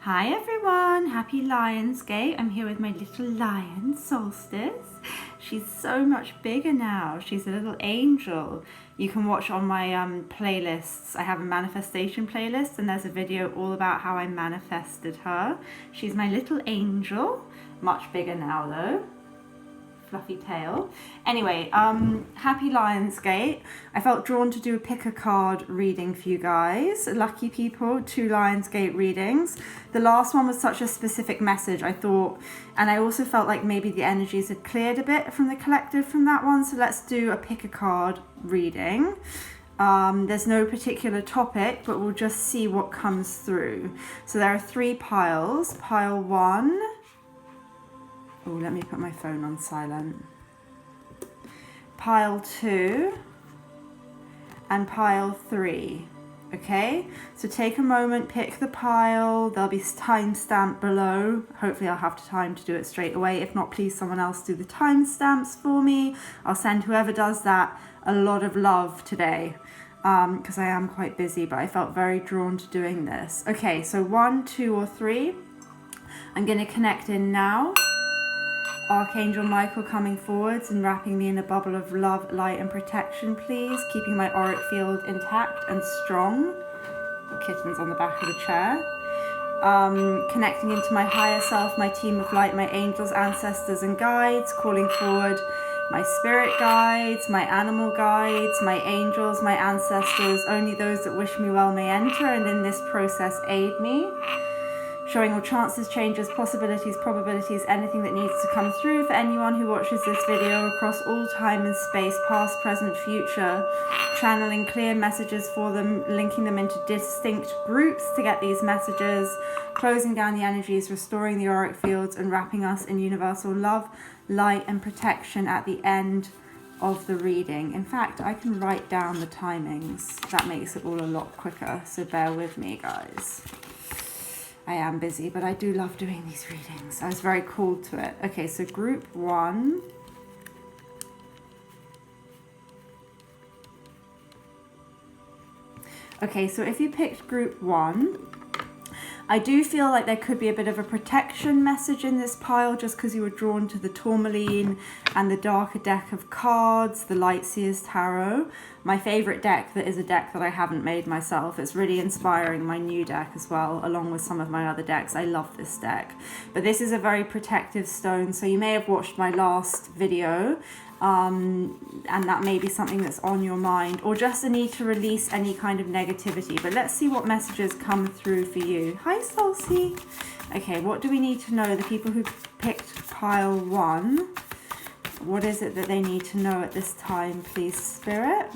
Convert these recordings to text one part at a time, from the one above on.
Hi everyone, happy Lionsgate. I'm here with my little lion, Solstice. She's so much bigger now. She's a little angel. You can watch on my playlists. I have a manifestation playlist and there's a video all about how I manifested her. She's my little angel. Much bigger now though. Fluffy tail. Anyway, happy Lionsgate. I felt drawn to do a pick a card reading for you guys. Lucky people, 2 Lionsgate readings. The last one was such a specific message, I thought, and I also felt like maybe the energies had cleared a bit from the collective from that one, so let's do a pick a card reading. There's no particular topic, but we'll just see what comes through. So there are 3 piles. Pile 1. Oh, let me put my phone on silent. Pile 2 and pile 3. Okay, so take a moment, pick the pile. There'll be timestamp below. Hopefully I'll have time to do it straight away. If not, please someone else do the timestamps for me. I'll send whoever does that a lot of love today because I am quite busy, but I felt very drawn to doing this. Okay, so 1, 2 or 3. I'm going to connect in now. Archangel Michael coming forwards and wrapping me in a bubble of love, light and protection, please. Keeping my auric field intact and strong. Kitten's on the back of the chair. Connecting into my higher self, my team of light, my angels, ancestors and guides. Calling forward my spirit guides, my animal guides, my angels, my ancestors. Only those that wish me well may enter and in this process aid me. Showing all chances, changes, possibilities, probabilities, anything that needs to come through for anyone who watches this video across all time and space, past, present, future. Channeling clear messages for them, linking them into distinct groups to get these messages. Closing down the energies, restoring the auric fields and wrapping us in universal love, light and protection at the end of the reading. In fact, I can write down the timings. That makes it all a lot quicker, so bear with me, guys. I am busy, but I do love doing these readings. I was very called to it. Okay, so group 1. Okay, so if you picked group 1, I do feel like there could be a bit of a protection message in this pile just because you were drawn to the tourmaline and the darker deck of cards, the Light Seers Tarot. My favorite deck that is a deck that I haven't made myself. It's really inspiring my new deck as well, along with some of my other decks. I love this deck. But this is a very protective stone, so you may have watched my last video, and that may be something that's on your mind, or just a need to release any kind of negativity. But let's see what messages come through for you. Hi, Solsi. Okay, what do we need to know? The people who picked pile 1, what is it that they need to know at this time, please, Spirit?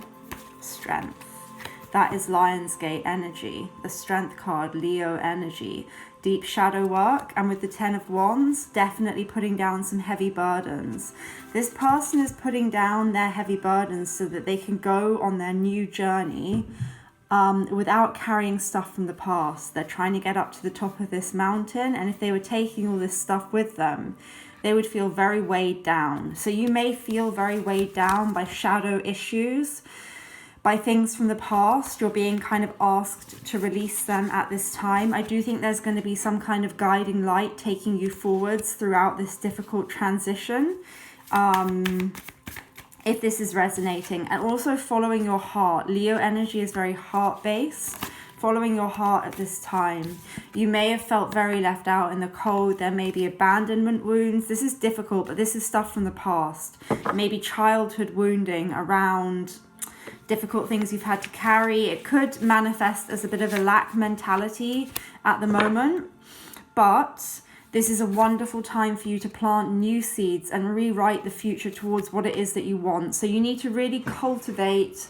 Strength. That is Lionsgate energy. The Strength card, Leo energy. Deep shadow work, and with the 10 of Wands, definitely putting down some heavy burdens. This person is putting down their heavy burdens so that they can go on their new journey without carrying stuff from the past. They're trying to get up to the top of this mountain, and if they were taking all this stuff with them, they would feel very weighed down. So you may feel very weighed down by shadow issues, by things from the past. You're being kind of asked to release them at this time. I do think there's going to be some kind of guiding light taking you forwards throughout this difficult transition. If this is resonating, and also following your heart. Leo energy is very heart-based. Following your heart at this time. You may have felt very left out in the cold. There may be abandonment wounds. This is difficult, but this is stuff from the past. Maybe childhood wounding around difficult things you've had to carry. It could manifest as a bit of a lack mentality at the moment, but this is a wonderful time for you to plant new seeds and rewrite the future towards what it is that you want. So you need to really cultivate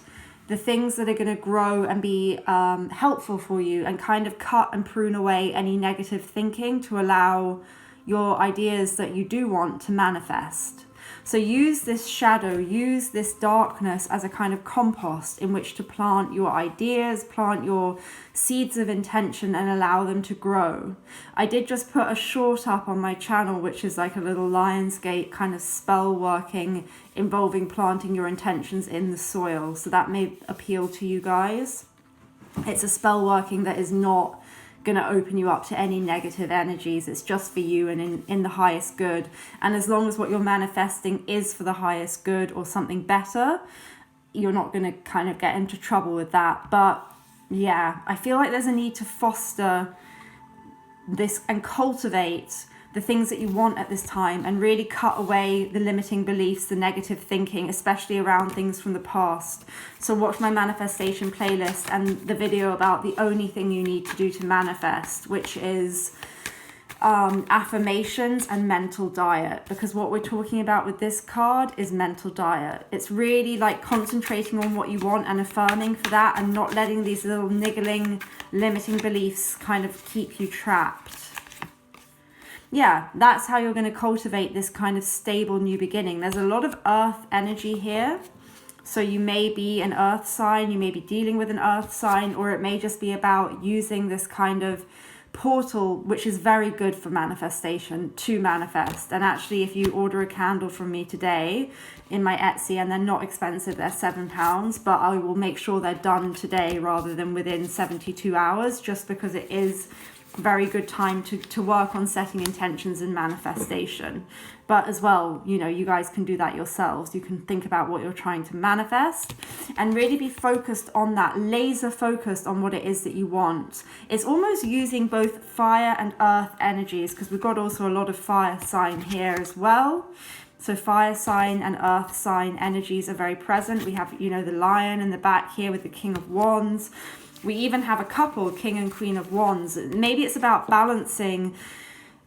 the things that are going to grow and be helpful for you, and kind of cut and prune away any negative thinking to allow your ideas that you do want to manifest. So use this shadow, use this darkness as a kind of compost in which to plant your ideas, plant your seeds of intention and allow them to grow. I did just put a short up on my channel, which is like a little Lionsgate kind of spell working involving planting your intentions in the soil. So that may appeal to you guys. It's a spell working that is not going to open you up to any negative energies. It's just for you and in the highest good. And as long as what you're manifesting is for the highest good or something better, you're not going to kind of get into trouble with that. But yeah, I feel like there's a need to foster this and cultivate the things that you want at this time, and really cut away the limiting beliefs, the negative thinking, especially around things from the past. So watch my manifestation playlist and the video about the only thing you need to do to manifest, which is affirmations and mental diet, because what we're talking about with this card is mental diet. It's really like concentrating on what you want and affirming for that, and not letting these little niggling limiting beliefs kind of keep you trapped. Yeah, that's how you're going to cultivate this kind of stable new beginning. There's a lot of earth energy here. So you may be an earth sign, you may be dealing with an earth sign, or it may just be about using this kind of portal, which is very good for manifestation, to manifest. And actually, if you order a candle from me today in my Etsy, and they're not expensive, they're £7, but I will make sure they're done today rather than within 72 hours, just because it is very good time to work on setting intentions and manifestation. But as well, you know, you guys can do that yourselves. You can think about what you're trying to manifest and really be focused on that, laser focused on what it is that you want. It's almost using both fire and earth energies, because we've got also a lot of fire sign here as well. So fire sign and earth sign energies are very present. We have, you know, the lion in the back here with the King of Wands. We even have a couple, King and Queen of Wands. Maybe it's about balancing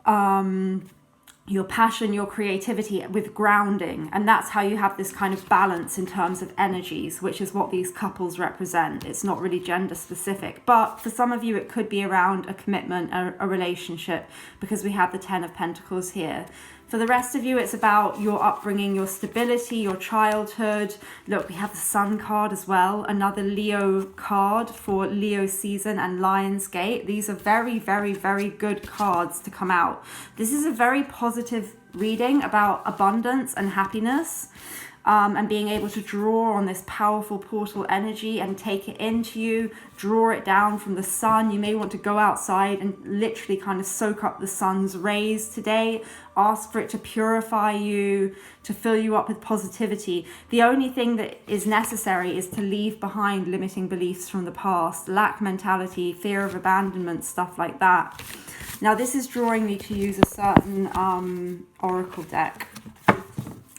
your passion, your creativity with grounding. And that's how you have this kind of balance in terms of energies, which is what these couples represent. It's not really gender specific. But for some of you, it could be around a commitment, a relationship, because we have the Ten of Pentacles here. For the rest of you, it's about your upbringing, your stability, your childhood. Look, we have the Sun card as well, another Leo card for Leo season and Lionsgate. These are very, very, very good cards to come out. This is a very positive reading about abundance and happiness. And being able to draw on this powerful portal energy and take it into you, draw it down from the sun. You may want to go outside and literally kind of soak up the sun's rays today. Ask for it to purify you, to fill you up with positivity. The only thing that is necessary is to leave behind limiting beliefs from the past, lack mentality, fear of abandonment, stuff like that. Now, this is drawing me to use a certain oracle deck.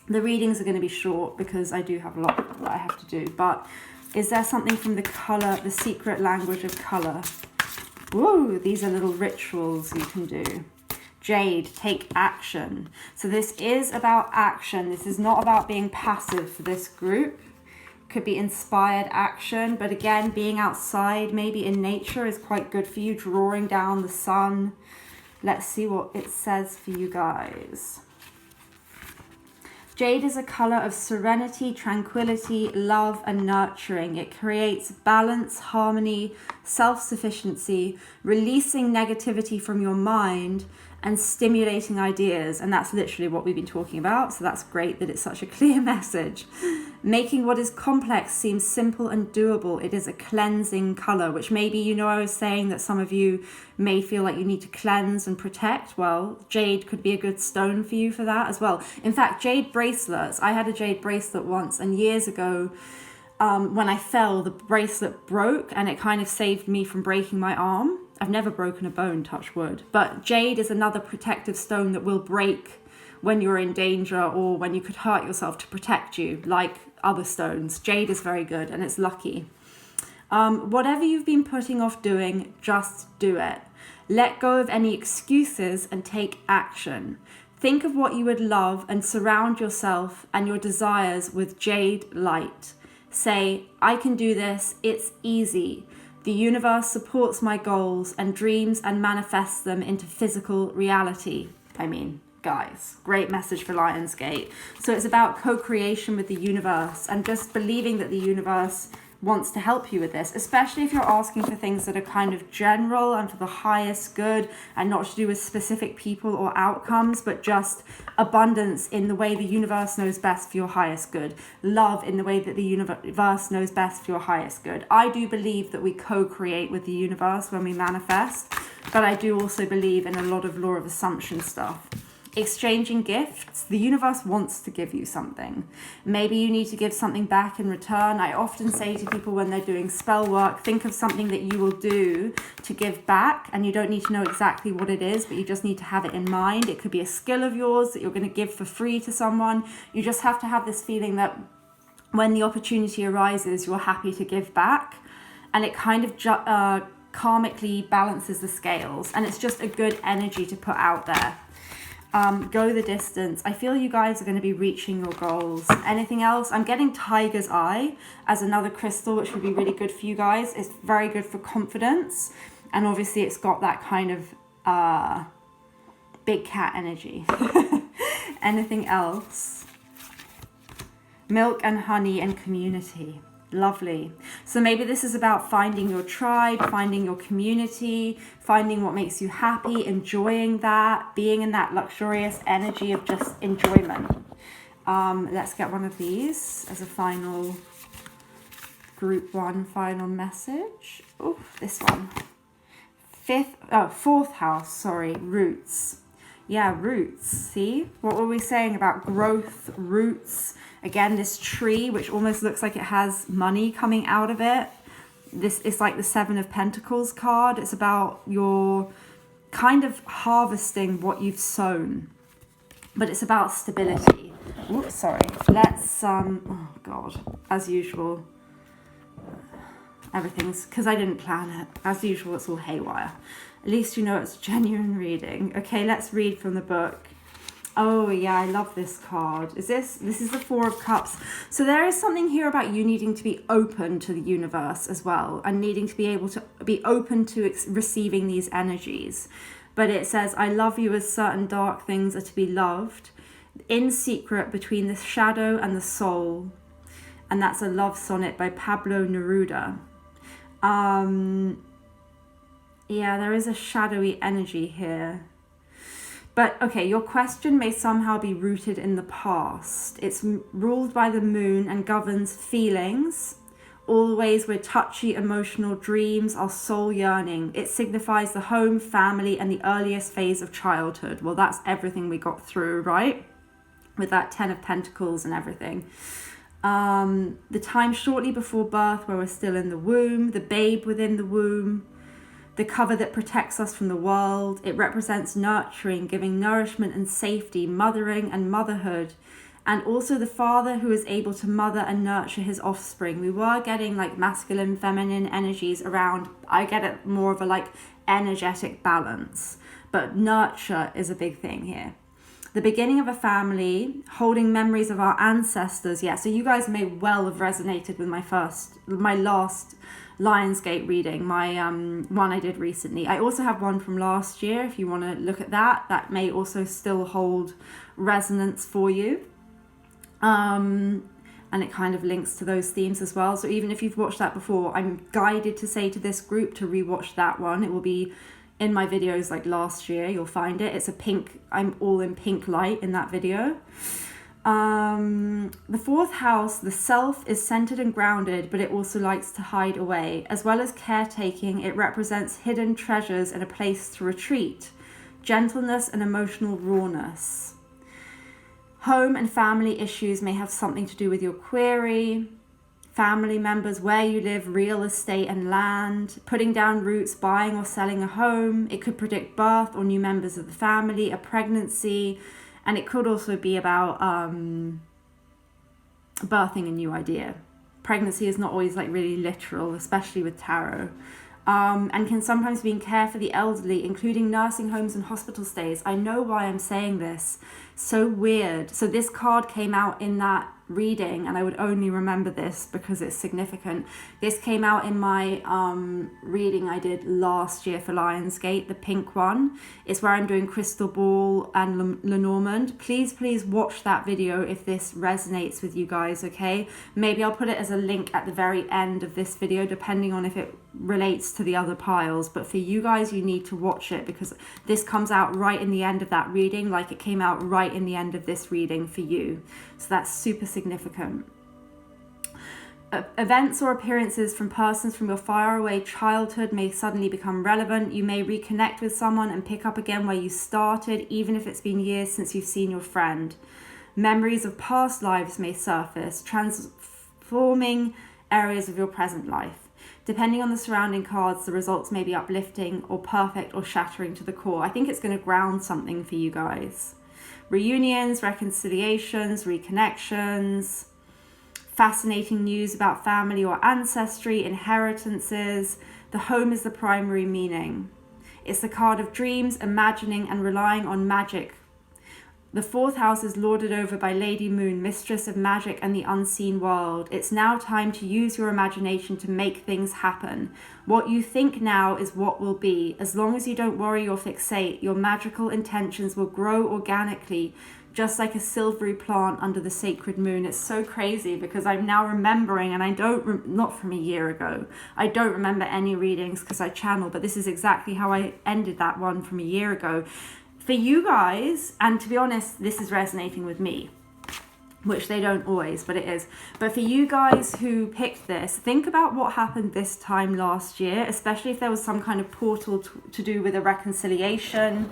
The readings are going to be short because I do have a lot that I have to do. But is there something from the colour, the secret language of colour? Whoa, these are little rituals you can do. Jade, take action. So this is about action. This is not about being passive for this group. Could be inspired action. But again, being outside, maybe in nature, is quite good for you. Drawing down the sun. Let's see what it says for you guys. Jade is a color of serenity, tranquility, love, and nurturing. It creates balance, harmony, self-sufficiency, releasing negativity from your mind, and stimulating ideas. And that's literally what we've been talking about. So that's great that it's such a clear message. Making what is complex seem simple and doable. It is a cleansing color, which maybe, you know, I was saying that some of you may feel like you need to cleanse and protect. Well, jade could be a good stone for you for that as well. In fact, jade bracelets, I had a jade bracelet once, and years ago, when I fell, the bracelet broke, and it kind of saved me from breaking my arm. I've never broken a bone, touch wood. But jade is another protective stone that will break when you're in danger or when you could hurt yourself to protect you, like other stones. Jade is very good, and it's lucky. Whatever you've been putting off doing, just do it. Let go of any excuses and take action. Think of what you would love and surround yourself and your desires with jade light. Say, I can do this, it's easy. The universe supports my goals and dreams and manifests them into physical reality. I mean, guys, great message for Lionsgate. So it's about co-creation with the universe and just believing that the universe wants to help you with this, especially if you're asking for things that are kind of general and for the highest good and not to do with specific people or outcomes, but just abundance in the way the universe knows best for your highest good, love in the way that the universe knows best for your highest good. I do believe that we co-create with the universe when we manifest. but I do also believe in a lot of law of assumption stuff. Exchanging gifts, the universe wants to give you something. Maybe you need to give something back in return. I often say to people when they're doing spell work, think of something that you will do to give back, and you don't need to know exactly what it is, but you just need to have it in mind. It could be a skill of yours that you're going to give for free to someone. You just have to have this feeling that when the opportunity arises, you're happy to give back, and it kind of karmically balances the scales, and it's just a good energy to put out there. Go the distance. I feel you guys are going to be reaching your goals. Anything else? I'm getting Tiger's Eye as another crystal, which would be really good for you guys. It's very good for confidence, and obviously it's got that kind of big cat energy. Anything else? Milk and honey and community. Lovely. So maybe this is about finding your tribe, finding your community, finding what makes you happy, enjoying that, being in that luxurious energy of just enjoyment. Let's get one of these as a final group one final message. Oh, this one. Fourth house, sorry, roots. Yeah, roots. See? What were we saying about growth, roots? Again, this tree, which almost looks like it has money coming out of it. This is like the Seven of Pentacles card. It's about your kind of harvesting what you've sown. But it's about stability. Oops, sorry. Let's, oh God, as usual. Everything's, because I didn't plan it. As usual, it's all haywire. At least you know it's genuine reading. Okay, let's read from the book. Oh yeah, I love this card. This is the Four of Cups. So there is something here about you needing to be open to the universe as well, and needing to be able to be open to receiving these energies. But it says, I love you as certain dark things are to be loved, in secret between the shadow and the soul. And that's a love sonnet by Pablo Neruda. Yeah, there is a shadowy energy here. But okay, your question may somehow be rooted in the past. It's ruled by the moon and governs feelings, always with touchy emotional dreams, our soul yearning. It signifies the home, family, and the earliest phase of childhood. Well, that's everything we got through, right? With that 10 of Pentacles and everything. The time shortly before birth where we're still in the womb, the babe within the womb, the cover that protects us from the world. It represents nurturing, giving nourishment and safety, mothering and motherhood, and also the father who is able to mother and nurture his offspring. We were getting like masculine, feminine energies around. I get it more of a like energetic balance, but nurture is a big thing here. The beginning of a family, holding memories of our ancestors. Yeah, so you guys may well have resonated with my last Lionsgate reading, my one I did recently. I also have one from last year if you want to look at that. That may also still hold resonance for you. And it kind of links to those themes as well. So even if you've watched that before, I'm guided to say to this group to rewatch that one. It will be in my videos like last year. You'll find it. It's a pink, I'm all in pink light in that video. The fourth house, the self, is centered and grounded, but it also likes to hide away. As well as caretaking, it represents hidden treasures and a place to retreat, gentleness and emotional rawness. Home and family issues may have something to do with your query. Family members, where you live, real estate and land, putting down roots, buying or selling a home. It could predict birth or new members of the family, a pregnancy. And it could also be about birthing a new idea. Pregnancy is not always like really literal, especially with tarot. And can sometimes mean care for the elderly, including nursing homes and hospital stays. I know why I'm saying this. So weird. So this card came out in that reading, and I would only remember this because it's significant. This came out in my reading I did last year for Lionsgate, the pink one. It's where I'm doing Crystal Ball and Lenormand. Please watch that video if this resonates with you guys, okay? Maybe I'll put it as a link at the very end of this video, depending on if it relates to the other piles. But for you guys, you need to watch it because this comes out right in the end of that reading, like it came out right in the end of this reading for you. So that's super significant. Events or appearances from persons from your faraway childhood may suddenly become relevant. You may reconnect with someone and pick up again where you started, even if it's been years since you've seen your friend. Memories of past lives may surface, transforming areas of your present life. Depending on the surrounding cards, the results may be uplifting or perfect or shattering to the core. I think it's going to ground something for you guys. Reunions, reconciliations, reconnections, fascinating news about family or ancestry, inheritances. The home is the primary meaning. It's the card of dreams, imagining and relying on magic. The fourth house is lorded over by Lady Moon, mistress of magic and the unseen world. It's now time to use your imagination to make things happen. What you think now is what will be. As long as you don't worry or fixate, your magical intentions will grow organically, just like a silvery plant under the sacred moon. It's so crazy because I'm now remembering, and I don't, not from a year ago, I don't remember any readings because I channel, but this is exactly how I ended that one from a year ago. For you guys, and to be honest, this is resonating with me, which they don't always, but it is. But for you guys who picked this, think about what happened this time last year, especially if there was some kind of portal to do with a reconciliation.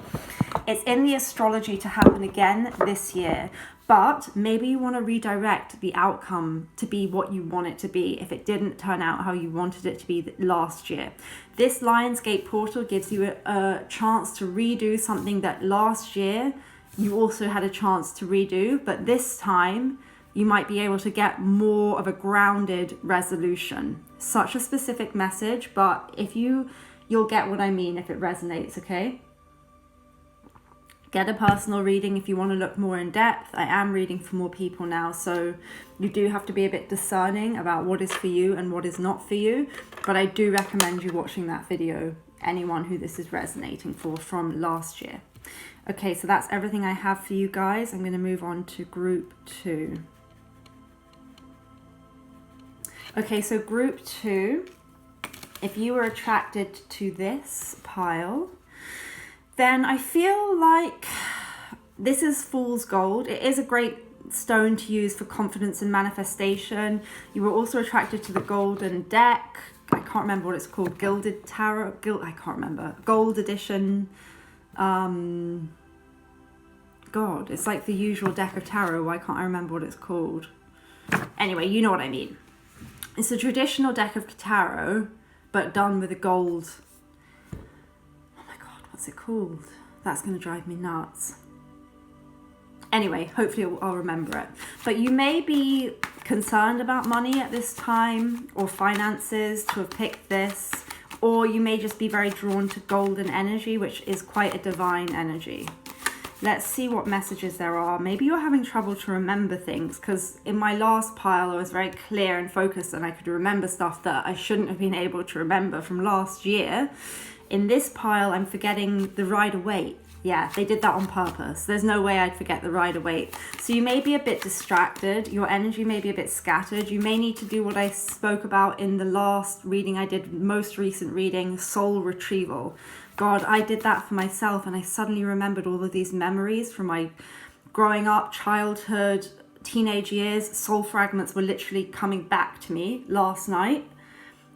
It's in the astrology to happen again this year, but maybe you want to redirect the outcome to be what you want it to be if it didn't turn out how you wanted it to be last year. This Lionsgate portal gives you a chance to redo something that last year you also had a chance to redo, but this time you might be able to get more of a grounded resolution. Such a specific message, but if you'll get what I mean if it resonates, okay? Get a personal reading if you want to look more in depth. I am reading for more people now, so you do have to be a bit discerning about what is for you and what is not for you. But I do recommend you watching that video, anyone who this is resonating for from last year. Okay, so that's everything I have for you guys. I'm going to move on to group 2. Okay, so group 2, if you were attracted to this pile, then I feel like this is Fool's Gold. It is a great stone to use for confidence and manifestation. You were also attracted to the Golden Deck. I can't remember what it's called. Gilded Tarot. I can't remember. Gold Edition. God, it's like the usual deck of tarot. Why can't I remember what it's called? Anyway, you know what I mean. It's a traditional deck of tarot, but done with a gold. What's it called? That's going to drive me nuts. Anyway, hopefully I'll remember it. But you may be concerned about money at this time or finances to have picked this, or you may just be very drawn to golden energy, which is quite a divine energy. Let's see what messages there are. Maybe you're having trouble to remember things, because in my last pile I was very clear and focused and I could remember stuff that I shouldn't have been able to remember from last year. In this pile, I'm forgetting the Rider-Waite. Yeah, they did that on purpose. There's no way I'd forget the Rider-Waite. So you may be a bit distracted. Your energy may be a bit scattered. You may need to do what I spoke about in the last reading I did, most recent reading, soul retrieval. God, I did that for myself and I suddenly remembered all of these memories from my growing up, childhood, teenage years. Soul fragments were literally coming back to me last night.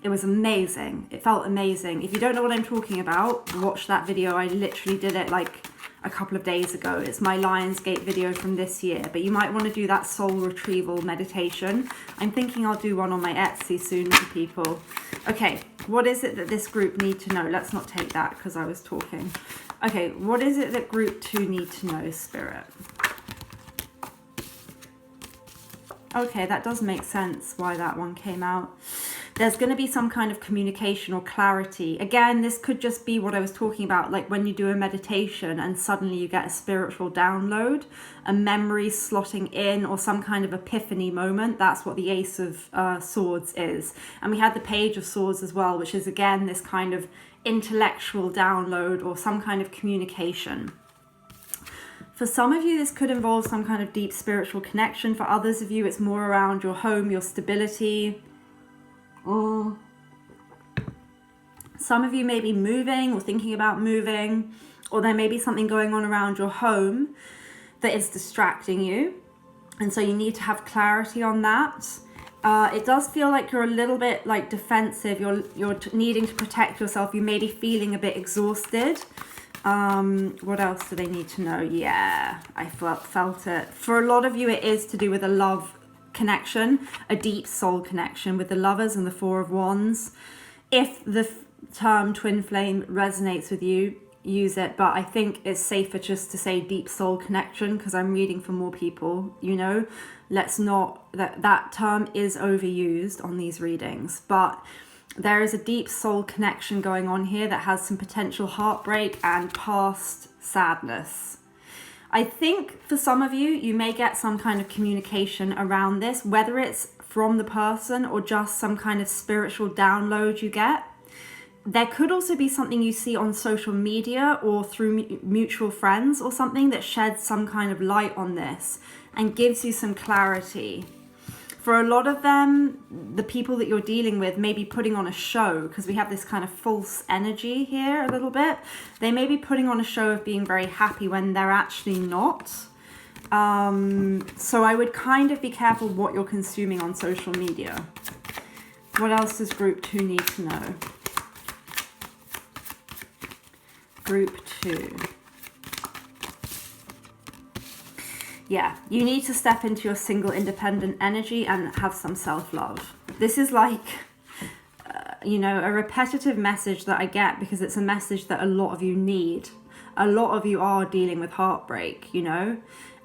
It was amazing. It felt amazing. If you don't know what I'm talking about, watch that video. I literally did it like a couple of days ago. It's my Lionsgate video from this year, but you might want to do that soul retrieval meditation. I'm thinking I'll do one on my Etsy soon for people. Okay, what is it that this group need to know? Let's not take that because I was talking. Okay, what is it that group 2 need to know, Spirit? Okay, that does make sense why that one came out. There's going to be some kind of communication or clarity. Again, this could just be what I was talking about, like when you do a meditation and suddenly you get a spiritual download, a memory slotting in, or some kind of epiphany moment. That's what the Ace of Swords is. And we had the Page of Swords as well, which is again this kind of intellectual download or some kind of communication. For some of you, this could involve some kind of deep spiritual connection. For others of you, it's more around your home, your stability. Or some of you may be moving or thinking about moving, or there may be something going on around your home that is distracting you. And so you need to have clarity on that. It does feel like you're a little bit like defensive. You're needing to protect yourself. You may be feeling a bit exhausted. What else do they need to know? Yeah, I felt it. For a lot of you, it is to do with a love connection, a deep soul connection with the Lovers and the Four of Wands. If the term twin flame resonates with you, use it, but I think it's safer just to say deep soul connection, because I'm reading for more people, you know. Let's not, that term is overused on these readings, but there is a deep soul connection going on here that has some potential heartbreak and past sadness. I think for some of you, you may get some kind of communication around this, whether it's from the person or just some kind of spiritual download you get. There could also be something you see on social media or through mutual friends or something that sheds some kind of light on this and gives you some clarity. For a lot of them, the people that you're dealing with may be putting on a show, because we have this kind of false energy here a little bit. They may be putting on a show of being very happy when they're actually not. So I would kind of be careful what you're consuming on social media. What else does group 2 need to know? Group 2. Yeah, you need to step into your single independent energy and have some self-love. This is like, you know, a repetitive message that I get because it's a message that a lot of you need. A lot of you are dealing with heartbreak, you know,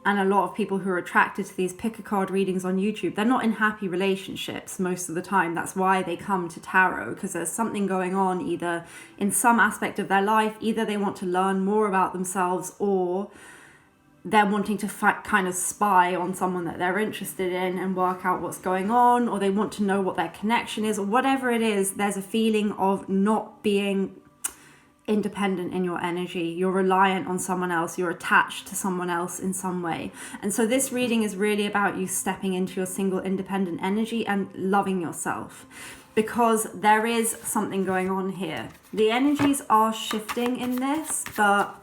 and a lot of people who are attracted to these pick a card readings on YouTube, they're not in happy relationships most of the time. That's why they come to tarot, because there's something going on either in some aspect of their life. Either they want to learn more about themselves, or they're wanting to kind of spy on someone that they're interested in and work out what's going on, or they want to know what their connection is, or whatever it is. There's a feeling of not being independent in your energy. You're reliant on someone else. You're attached to someone else in some way. And so this reading is really about you stepping into your single independent energy and loving yourself, because there is something going on here. The energies are shifting in this, but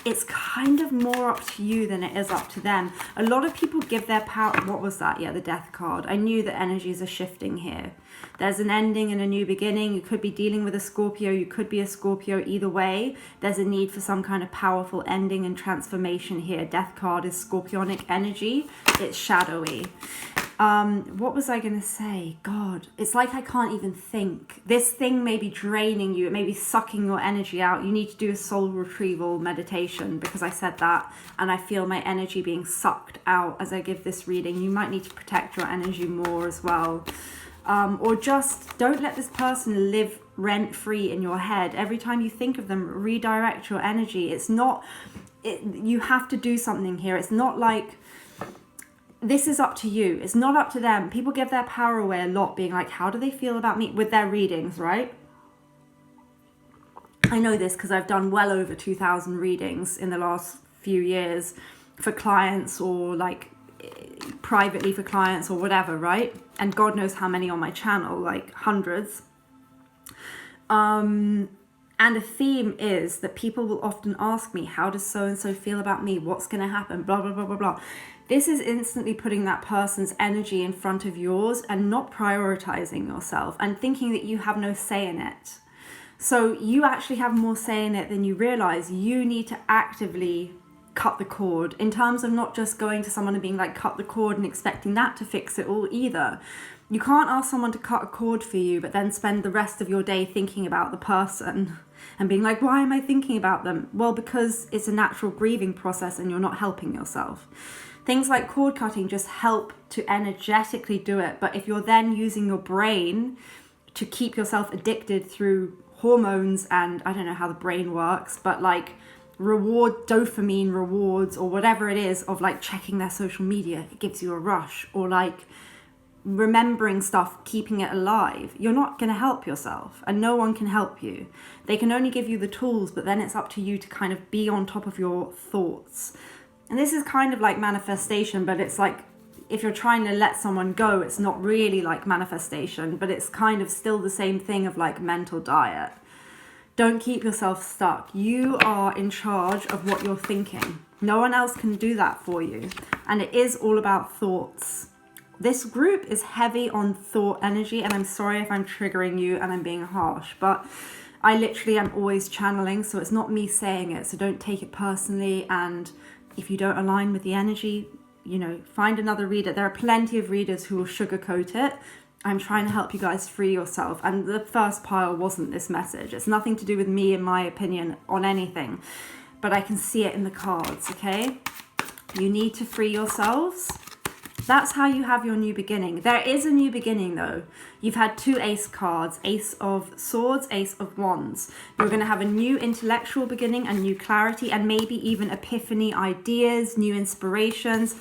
it's kind of more up to you than it is up to them. A lot of people give their power. What was that? Yeah, the Death card. I knew that energies are shifting here. There's an ending and a new beginning. You could be dealing with a Scorpio. You could be a Scorpio. Either way, there's a need for some kind of powerful ending and transformation here. Death card is Scorpionic energy. It's shadowy. What was I going to say? God, it's like I can't even think. This thing may be draining you. It may be sucking your energy out. You need to do a soul retrieval meditation, because I said that and I feel my energy being sucked out as I give this reading. You might need to protect your energy more as well. Or just don't let this person live rent-free in your head. Every time you think of them, redirect your energy. It's not, you have to do something here. It's not like, this is up to you. It's not up to them. People give their power away a lot, being like, how do they feel about me with their readings, right? I know this because I've done well over 2,000 readings in the last few years for clients, or like privately for clients or whatever, right? And God knows how many on my channel, like hundreds. And the theme is that people will often ask me, how does so-and-so feel about me? What's going to happen? Blah, blah, blah, blah, blah. This is instantly putting that person's energy in front of yours and not prioritizing yourself and thinking that you have no say in it. So you actually have more say in it than you realize. You need to actively cut the cord, in terms of not just going to someone and being like, cut the cord, and expecting that to fix it all either. You can't ask someone to cut a cord for you, but then spend the rest of your day thinking about the person and being like, why am I thinking about them? Well, because it's a natural grieving process and you're not helping yourself. Things like cord cutting just help to energetically do it. But if you're then using your brain to keep yourself addicted through hormones, and I don't know how the brain works, but like dopamine rewards or whatever it is, of like checking their social media, it gives you a rush, or like remembering stuff, keeping it alive, you're not going to help yourself, and no one can help you. They can only give you the tools, but then it's up to you to kind of be on top of your thoughts. And this is kind of like manifestation, but it's like, if you're trying to let someone go, it's not really like manifestation, but it's kind of still the same thing of like mental diet. Don't keep yourself stuck. You are in charge of what you're thinking. No one else can do that for you. And it is all about thoughts. This group is heavy on thought energy, and I'm sorry if I'm triggering you and I'm being harsh, but I literally am always channeling, so it's not me saying it, so don't take it personally. And if you don't align with the energy, you know, find another reader. There are plenty of readers who will sugarcoat it. I'm trying to help you guys free yourself, and the first pile wasn't this message. It's nothing to do with me, in my opinion, on anything, but I can see it in the cards, okay? You need to free yourselves. That's how you have your new beginning. There is a new beginning though. You've had 2 ace cards, Ace of Swords, Ace of Wands. You're going to have a new intellectual beginning, a new clarity, and maybe even epiphany ideas, new inspirations.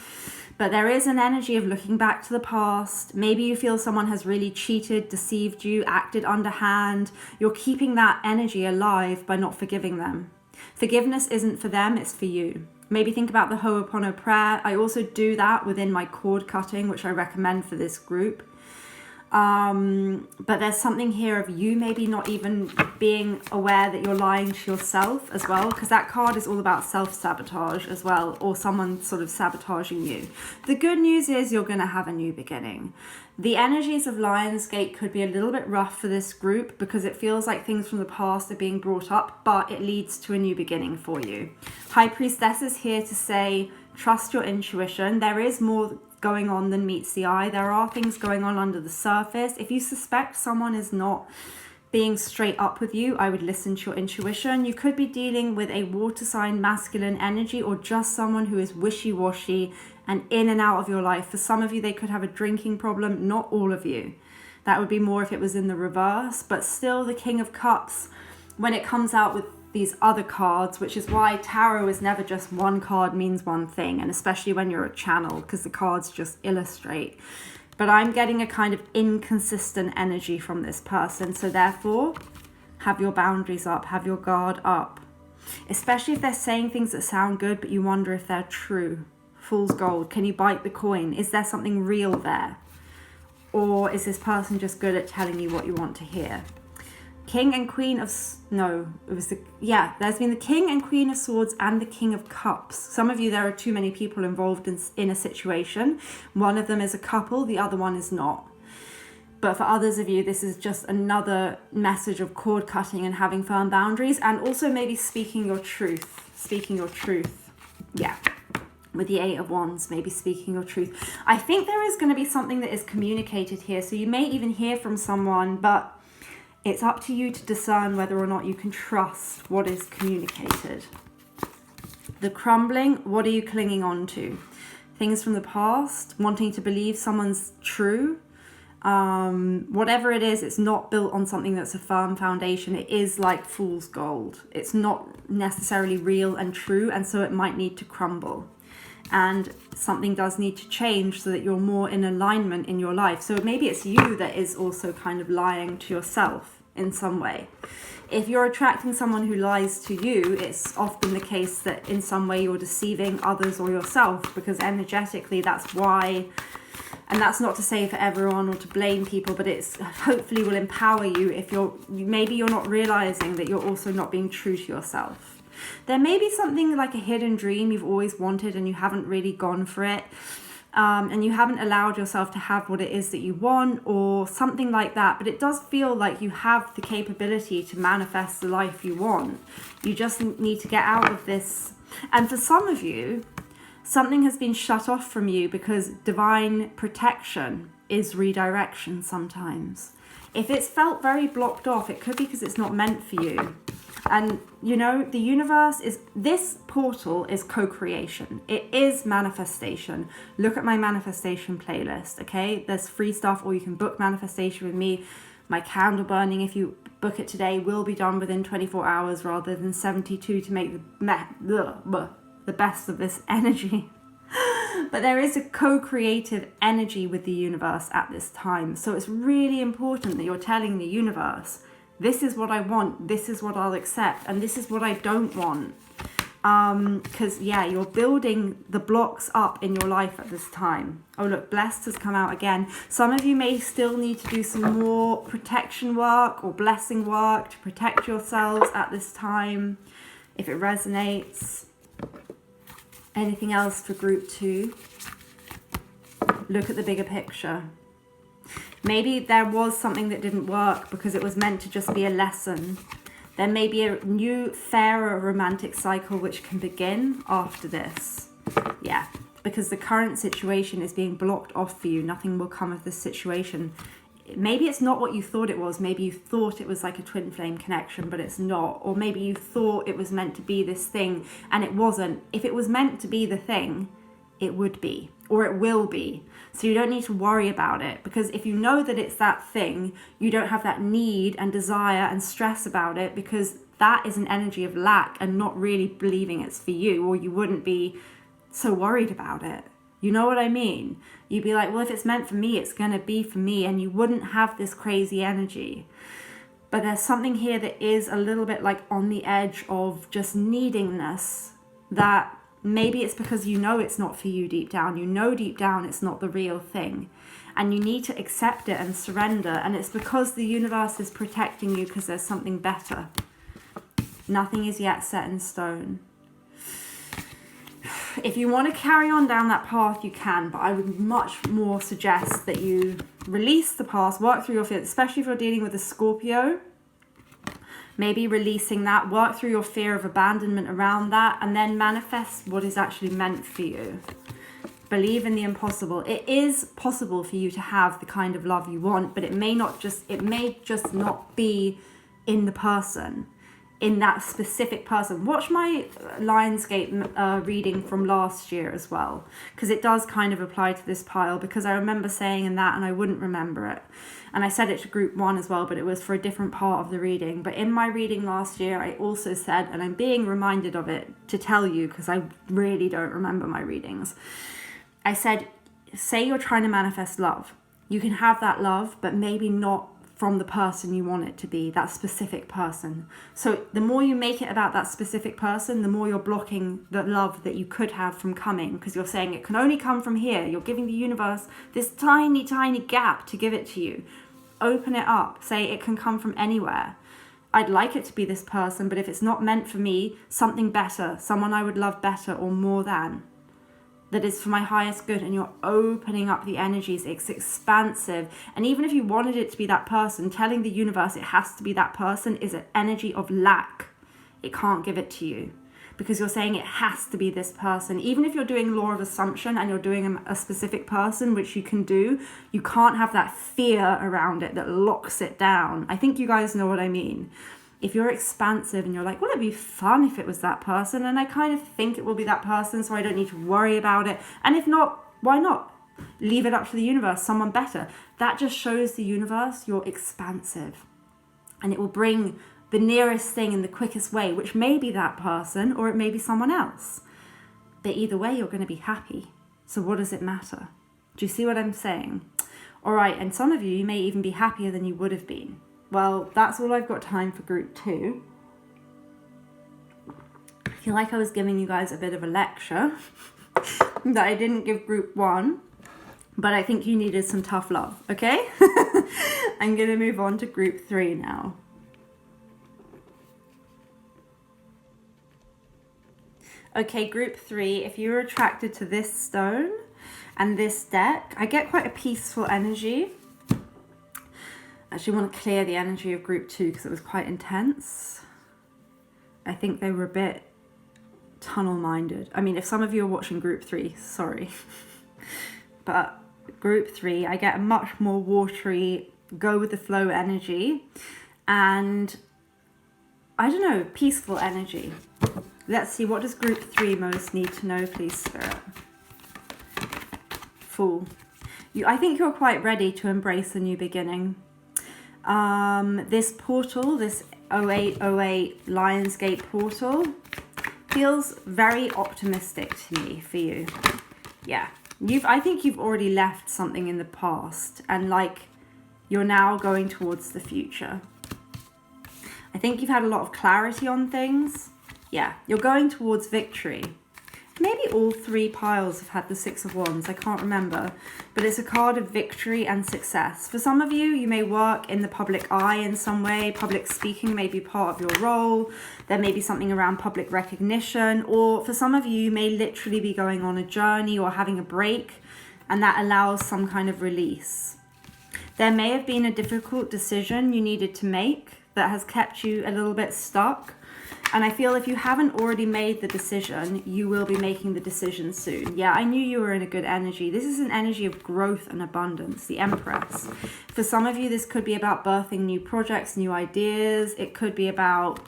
But there is an energy of looking back to the past. Maybe you feel someone has really cheated, deceived you, acted underhand. You're keeping that energy alive by not forgiving them. Forgiveness isn't for them, it's for you. Maybe think about the Ho'oponopono prayer. I also do that within my cord cutting, which I recommend for this group. But there's something here of you maybe not even being aware that you're lying to yourself as well, because that card is all about self-sabotage as well, or someone sort of sabotaging you. The good news is you're going to have a new beginning. The energies of Lionsgate could be a little bit rough for this group because it feels like things from the past are being brought up, but it leads to a new beginning for you. High Priestess is here to say, trust your intuition. There is more going on than meets the eye. There are things going on under the surface. If you suspect someone is not being straight up with you, I would listen to your intuition. You could be dealing with a water sign masculine energy, or just someone who is wishy-washy and in and out of your life. For some of you, they could have a drinking problem. Not all of you. That would be more if it was in the reverse, but still the King of Cups, when it comes out with these other cards, which is why tarot is never just one card means one thing, and especially when you're a channel, because the cards just illustrate. But I'm getting a kind of inconsistent energy from this person, so therefore have your boundaries up, have your guard up, especially if they're saying things that sound good but you wonder if they're true. Fool's gold. Can you bite the coin? Is there something real there, or is this person just good at telling you what you want to hear? King and Queen of... No, it was the... Yeah, there's been the King and Queen of Swords and the King of Cups. Some of you, there are too many people involved in a situation. One of them is a couple, the other one is not. But for others of you, this is just another message of cord cutting and having firm boundaries, and also maybe speaking your truth. Speaking your truth. Yeah. With the 8 of Wands, maybe speaking your truth. I think there is going to be something that is communicated here. So you may even hear from someone, but it's up to you to discern whether or not you can trust what is communicated. The crumbling, what are you clinging on to? Things from the past, wanting to believe someone's true. Whatever it is, it's not built on something that's a firm foundation. It is like fool's gold. It's not necessarily real and true, and so it might need to crumble. And something does need to change so that you're more in alignment in your life. So maybe it's you that is also kind of lying to yourself in some way. If you're attracting someone who lies to you, it's often the case that in some way you're deceiving others or yourself, because energetically that's why. And that's not to say for everyone or to blame people, but it's hopefully will empower you if maybe you're not realizing that you're also not being true to yourself. There may be something like a hidden dream you've always wanted and you haven't really gone for it. And you haven't allowed yourself to have what it is that you want, or something like that. But it does feel like you have the capability to manifest the life you want. You just need to get out of this. And for some of you, something has been shut off from you because divine protection is redirection sometimes. If it's felt very blocked off, it could be because it's not meant for you. And, you know, the universe is, this portal is co-creation. It is manifestation. Look at my manifestation playlist, okay? There's free stuff, or you can book manifestation with me. My candle burning, if you book it today, will be done within 24 hours rather than 72 to make the best of this energy. But there is a co-creative energy with the universe at this time. So it's really important that you're telling the universe, this is what I want, this is what I'll accept, and this is what I don't want. Because, yeah, you're building the blocks up in your life at this time. Oh, look, Blessed has come out again. Some of you may still need to do some more protection work or blessing work to protect yourselves at this time, if it resonates. Anything else for group 2? Look at the bigger picture. Maybe there was something that didn't work because it was meant to just be a lesson. There may be a new, fairer romantic cycle which can begin after this. Yeah, because the current situation is being blocked off for you. Nothing will come of this situation. Maybe it's not what you thought it was. Maybe you thought it was like a twin flame connection, but it's not. Or maybe you thought it was meant to be this thing and it wasn't. If it was meant to be the thing, it would be, or it will be. So you don't need to worry about it, because if you know that it's that thing, you don't have that need and desire and stress about it, because that is an energy of lack and not really believing it's for you, or you wouldn't be so worried about it. You know what I mean? You'd be like, well, if it's meant for me, it's going to be for me, and you wouldn't have this crazy energy. But there's something here that is a little bit like on the edge of just needingness, that maybe it's because you know it's not for you deep down. You know deep down it's not the real thing. And you need to accept it and surrender. And it's because the universe is protecting you, because there's something better. Nothing is yet set in stone. If you want to carry on down that path, you can. But I would much more suggest that you release the past, work through your fears, especially if you're dealing with a Scorpio. Maybe releasing that, work through your fear of abandonment around that, and then manifest what is actually meant for you. Believe in the impossible. It is possible for you to have the kind of love you want, but it may just not be in the person, in that specific person. Watch my Lionsgate reading from last year as well, because it does kind of apply to this pile, because I remember saying in that and I wouldn't remember it. And I said it to group 1 as well, but it was for a different part of the reading. But in my reading last year, I also said, and I'm being reminded of it to tell you because I really don't remember my readings. I said, say you're trying to manifest love. You can have that love, but maybe not from the person you want it to be, that specific person. So the more you make it about that specific person, the more you're blocking the love that you could have from coming, because you're saying it can only come from here. You're giving the universe this tiny, tiny gap to give it to you. Open it up. Say it can come from anywhere. I'd like it to be this person, but if it's not meant for me, something better, someone I would love better or more than, that is for my highest good. And you're opening up the energies. It's expansive. And even if you wanted it to be that person, telling the universe it has to be that person is an energy of lack. It can't give it to you, because you're saying it has to be this person. Even if you're doing law of assumption and you're doing a specific person, which you can do, you can't have that fear around it that locks it down. I think you guys know what I mean. If you're expansive and you're like, well, it'd be fun if it was that person, and I kind of think it will be that person, so I don't need to worry about it. And if not, why not? Leave it up to the universe, someone better. That just shows the universe you're expansive. And it will bring the nearest thing in the quickest way, which may be that person or it may be someone else. But either way, you're going to be happy. So what does it matter? Do you see what I'm saying? All right, and some of you may even be happier than you would have been. Well, that's all I've got time for group 2. I feel like I was giving you guys a bit of a lecture that I didn't give group 1, but I think you needed some tough love, okay? I'm going to move on to group 3 now. Okay, group 3, if you're attracted to this stone and this deck, I get quite a peaceful energy. I actually want to clear the energy of group 2 because it was quite intense. I think they were a bit tunnel-minded. I mean, if some of you are watching group 3, sorry. But group 3, I get a much more watery, go with the flow energy. And, I don't know, peaceful energy. Let's see, what does group 3 most need to know, please, Spirit? Fool. I think you're quite ready to embrace a new beginning. This portal, this 0808 Lionsgate portal, feels very optimistic to me for you. Yeah, I think you've already left something in the past, and like you're now going towards the future. I think you've had a lot of clarity on things. Yeah, you're going towards victory. Maybe all 3 piles have had the 6 of Wands, I can't remember. But it's a card of victory and success. For some of you, you may work in the public eye in some way. Public speaking may be part of your role. There may be something around public recognition. Or for some of you, you may literally be going on a journey or having a break. and that allows some kind of release. There may have been a difficult decision you needed to make that has kept you a little bit stuck. And I feel if you haven't already made the decision, you will be making the decision soon. Yeah, I knew you were in a good energy. This is an energy of growth and abundance, the Empress. For some of you, this could be about birthing new projects, new ideas. It could be about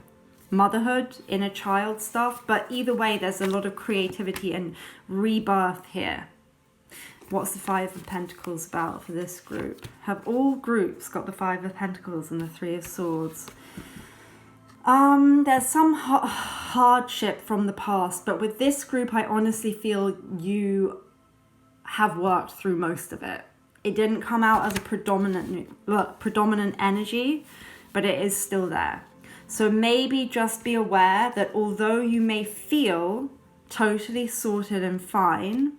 motherhood, inner child stuff. But either way, there's a lot of creativity and rebirth here. What's the Five of Pentacles about for this group? Have all groups got the Five of Pentacles and the Three of Swords? There's some hardship from the past, but with this group, I honestly feel you have worked through most of it. It didn't come out as a predominant energy, but it is still there. So maybe just be aware that although you may feel totally sorted and fine,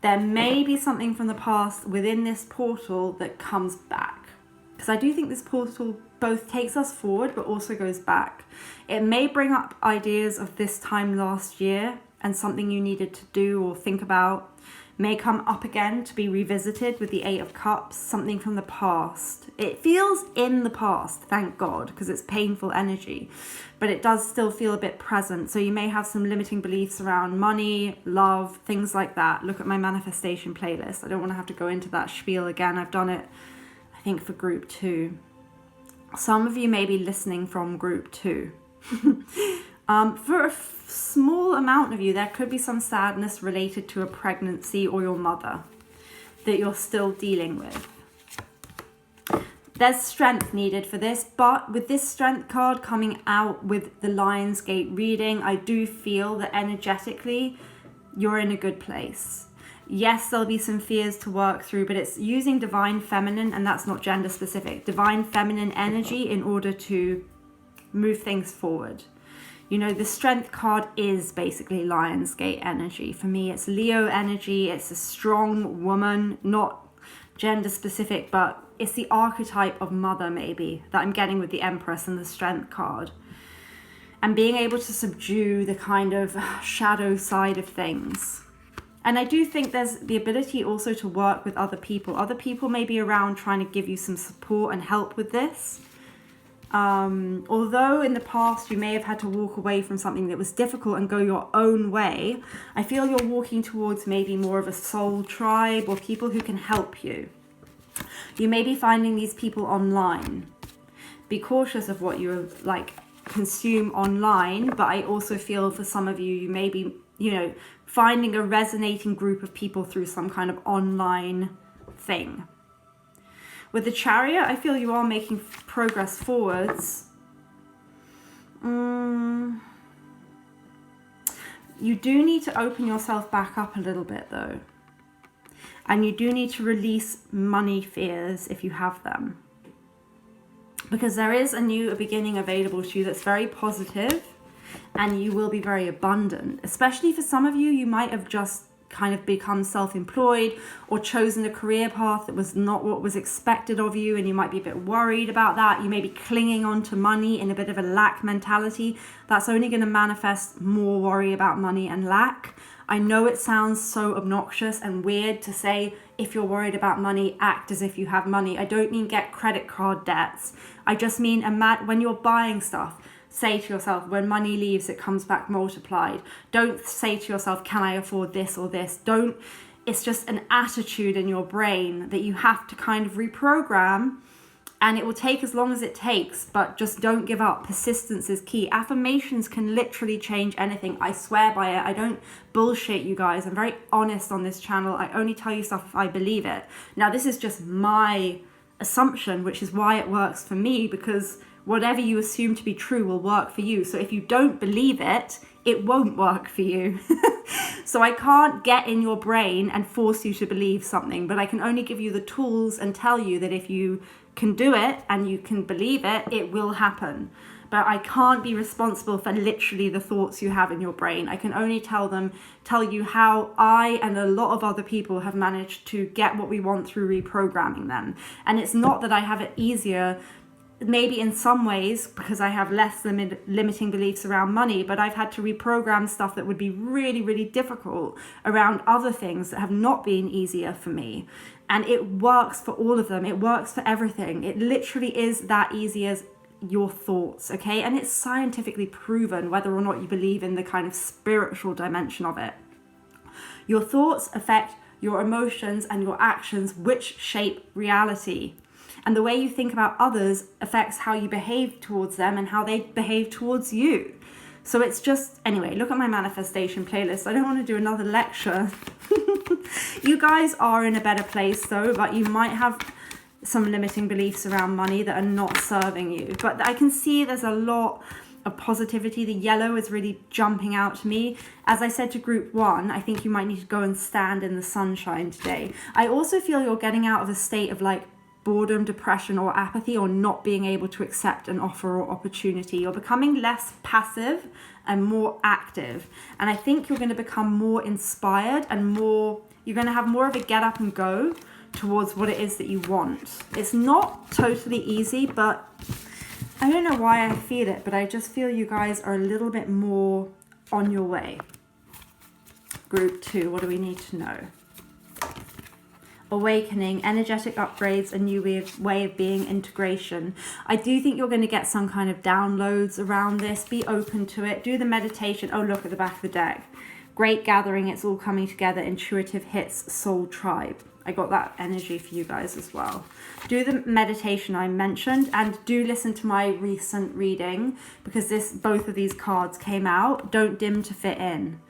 there may be something from the past within this portal that comes back. Because I do think this portal both takes us forward but also goes back. It may bring up ideas of this time last year and something you needed to do or think about. May come up again to be revisited with the Eight of Cups, something from the past. It feels in the past, thank God, because it's painful energy, but it does still feel a bit present. So you may have some limiting beliefs around money, love, things like that. Look at my manifestation playlist. I don't want to have to go into that spiel again. I've done it, I think, for group 2. Some of you may be listening from group 2. For a small amount of you, there could be some sadness related to a pregnancy or your mother that you're still dealing with. There's strength needed for this, but with this strength card coming out with the Lionsgate reading, I do feel that energetically you're in a good place. Yes, there'll be some fears to work through, but it's using divine feminine, and that's not gender specific, divine feminine energy in order to move things forward. You know, the strength card is basically Lionsgate energy. For me, it's Leo energy. It's a strong woman, not gender specific, but it's the archetype of mother maybe that I'm getting with the Empress and the strength card. And being able to subdue the kind of shadow side of things. And I do think there's the ability also to work with other people. Other people may be around trying to give you some support and help with this. Although in the past you may have had to walk away from something that was difficult and go your own way, I feel you're walking towards maybe more of a soul tribe or people who can help you. You may be finding these people online. Be cautious of what you consume online, but I also feel for some of you, you may be, finding a resonating group of people through some kind of online thing. With the Chariot, I feel you are making progress forwards. You do need to open yourself back up a little bit though. And you do need to release money fears if you have them. Because there is a new beginning available to you that's very positive and you will be very abundant. Especially for some of you, you might have just kind of become self-employed or chosen a career path that was not what was expected of you, and you might be a bit worried about that. You may be clinging on to money in a bit of a lack mentality. That's only going to manifest more worry about money and lack. I know it sounds so obnoxious and weird to say, if you're worried about money, act as if you have money. I don't mean get credit card debts. I just mean when you're buying stuff, say to yourself, when money leaves, it comes back multiplied. Don't say to yourself, can I afford this or this? It's just an attitude in your brain that you have to kind of reprogram, and it will take as long as it takes, but just don't give up. Persistence is key. Affirmations can literally change anything. I swear by it. I don't bullshit you guys. I'm very honest on this channel. I only tell you stuff if I believe it. Now, this is just my assumption, which is why it works for me, because whatever you assume to be true will work for you. So if you don't believe it, it won't work for you. So I can't get in your brain and force you to believe something, but I can only give you the tools and tell you that if you can do it and you can believe it, it will happen. But I can't be responsible for literally the thoughts you have in your brain. I can only tell you how I and a lot of other people have managed to get what we want through reprogramming them. And it's not that I have it easier maybe in some ways, because I have less limiting beliefs around money, but I've had to reprogram stuff that would be really, really difficult around other things that have not been easier for me. And it works for all of them. It works for everything. It literally is that easy as your thoughts, okay? And it's scientifically proven, whether or not you believe in the kind of spiritual dimension of it. Your thoughts affect your emotions and your actions, which shape reality. And the way you think about others affects how you behave towards them and how they behave towards you. So it's just, anyway, look at my manifestation playlist. I don't want to do another lecture. You guys are in a better place though, but you might have some limiting beliefs around money that are not serving you. But I can see there's a lot of positivity. The yellow is really jumping out to me. As I said to group 1, I think you might need to go and stand in the sunshine today. I also feel you're getting out of a state of like boredom, depression, or apathy, or not being able to accept an offer or opportunity. You're becoming less passive and more active. And I think you're going to become more inspired and you're going to have more of a get up and go towards what it is that you want. It's not totally easy, but I don't know why I feel it, but I just feel you guys are a little bit more on your way. Group 2, what do we need to know? Awakening, energetic upgrades, a new way of being, integration. I do think you're going to get some kind of downloads around this. Be open to it. Do the meditation. Oh, look at the back of the deck. Great gathering. It's all coming together. Intuitive hits, soul tribe. I got that energy for you guys as well. Do the meditation I mentioned, and do listen to my recent reading, because both of these cards came out. Don't dim to fit in.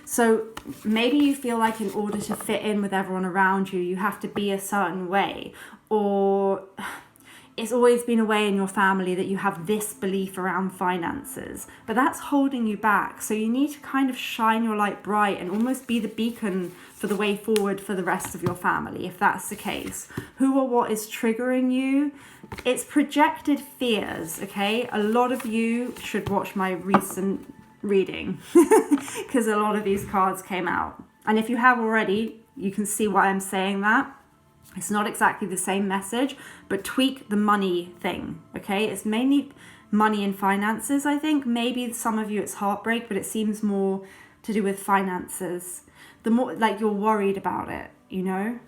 So maybe you feel like in order to fit in with everyone around you, you have to be a certain way, or it's always been a way in your family that you have this belief around finances, but that's holding you back. So you need to kind of shine your light bright and almost be the beacon for the way forward for the rest of your family, if that's the case. Who or what is triggering you? It's projected fears, okay? A lot of you should watch my recent reading because a lot of these cards came out. And if you have already, you can see why I'm saying that. It's not exactly the same message, but tweak the money thing, okay? It's mainly money and finances, I think. Maybe some of you it's heartbreak, but it seems more to do with finances. The more, like, you're worried about it, you know?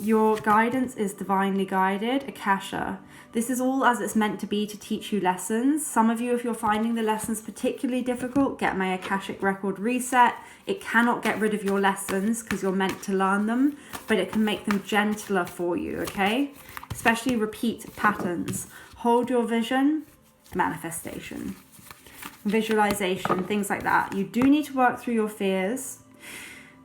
Your guidance is divinely guided, Akasha. This is all as it's meant to be to teach you lessons. Some of you, if you're finding the lessons particularly difficult, get my Akashic record reset. It cannot get rid of your lessons because you're meant to learn them, but it can make them gentler for you, okay? Especially repeat patterns. Hold your vision, manifestation. Visualization, things like that. You do need to work through your fears.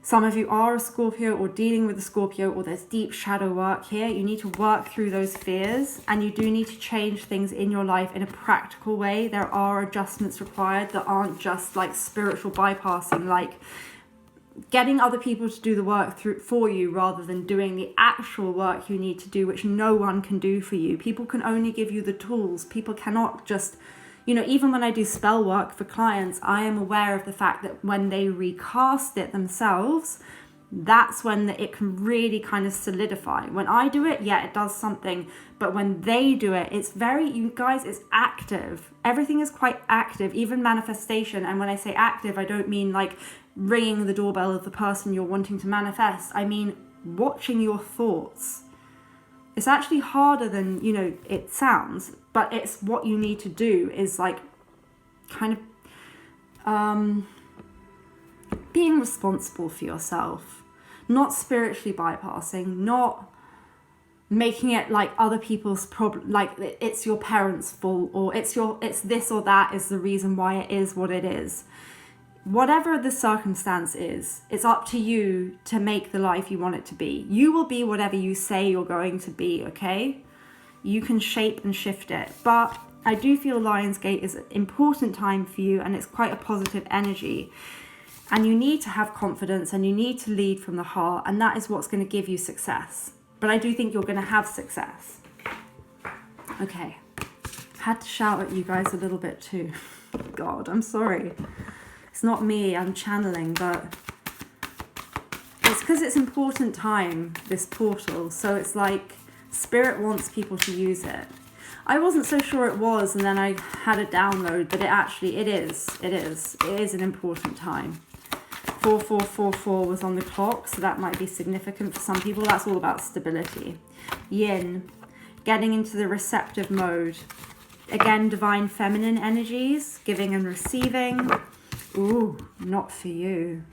Some of you are a Scorpio or dealing with a Scorpio, or there's deep shadow work here. You need to work through those fears, and you do need to change things in your life in a practical way. There are adjustments required that aren't just like spiritual bypassing, like getting other people to do the work for you rather than doing the actual work you need to do, which no one can do for you. People can only give you the tools. People cannot just... You know, even when I do spell work for clients, I am aware of the fact that when they recast it themselves, that's when it can really kind of solidify. When I do it, yeah, it does something. But when they do it, it's very, you guys, it's active. Everything is quite active, even manifestation. And when I say active, I don't mean like ringing the doorbell of the person you're wanting to manifest. I mean watching your thoughts. It's actually harder than, you know, it sounds, but it's what you need to do is like kind of being responsible for yourself, not spiritually bypassing, not making it like other people's problem, like it's your parents' fault, or it's this or that is the reason why it is what it is. Whatever the circumstance is, it's up to you to make the life you want it to be. You will be whatever you say you're going to be, okay? You can shape and shift it. But I do feel Lionsgate is an important time for you, and it's quite a positive energy. And you need to have confidence, and you need to lead from the heart, and that is what's going to give you success. But I do think you're going to have success. Okay. Had to shout at you guys a little bit too. God, I'm sorry. It's not me, I'm channeling, but it's because it's important time, this portal. So it's like Spirit wants people to use it. I wasn't so sure it was, and then I had a download, but it is an important time. 4444 was on the clock, so that might be significant for some people. That's all about stability. Yin, getting into the receptive mode. Again, divine feminine energies, giving and receiving. Ooh, not for you.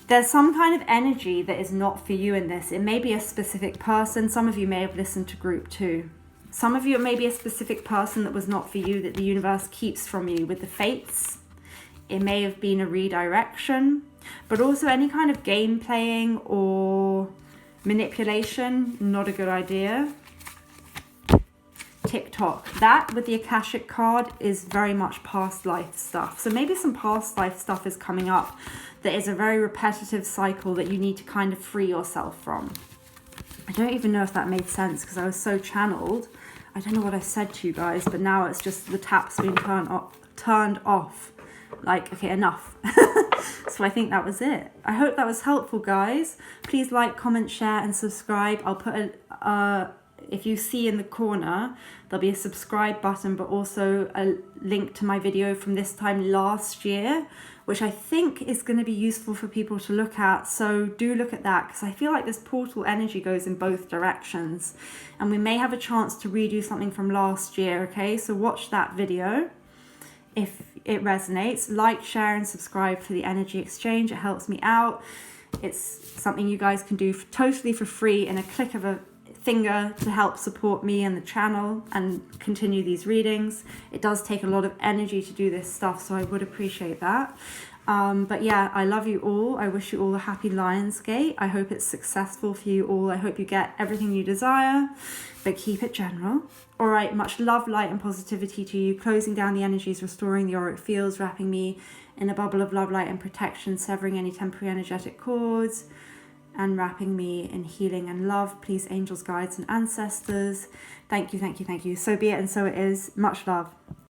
There's some kind of energy that is not for you in this. It may be a specific person. Some of you may have listened to group 2. Some of you, it may be a specific person that was not for you, that the universe keeps from you with the fates. It may have been a redirection, but also any kind of game playing or manipulation, not a good idea. TikTok, that with the Akashic card is very much past life stuff. So maybe some past life stuff is coming up that is a very repetitive cycle that you need to kind of free yourself from. I don't even know if that made sense because I was so channeled. I don't know what I said to you guys, but now it's just the tap's been turned off. Like, okay, enough. So I think that was it. I hope that was helpful, guys. Please like, comment, share, and subscribe. I'll put if you see in the corner, there'll be a subscribe button, but also a link to my video from this time last year, which I think is going to be useful for people to look at. So do look at that, because I feel like this portal energy goes in both directions, and we may have a chance to redo something from last year. Okay, so watch that video if it resonates. Like, share, and subscribe for the energy exchange. It helps me out. It's something you guys can do totally for free in a click of a finger to help support me and the channel and continue these readings. It does take a lot of energy to do this stuff, so I would appreciate that. But yeah, I love you all. I wish you all a happy Lionsgate. I hope it's successful for you all. I hope you get everything you desire, but keep it general. All right, much love, light, and positivity to you. Closing down the energies, restoring the auric fields, wrapping me in a bubble of love, light, and protection, severing any temporary energetic cords, and wrapping me in healing and love. Please, angels, guides, and ancestors. Thank you, thank you, thank you. So be it, and so it is. Much love.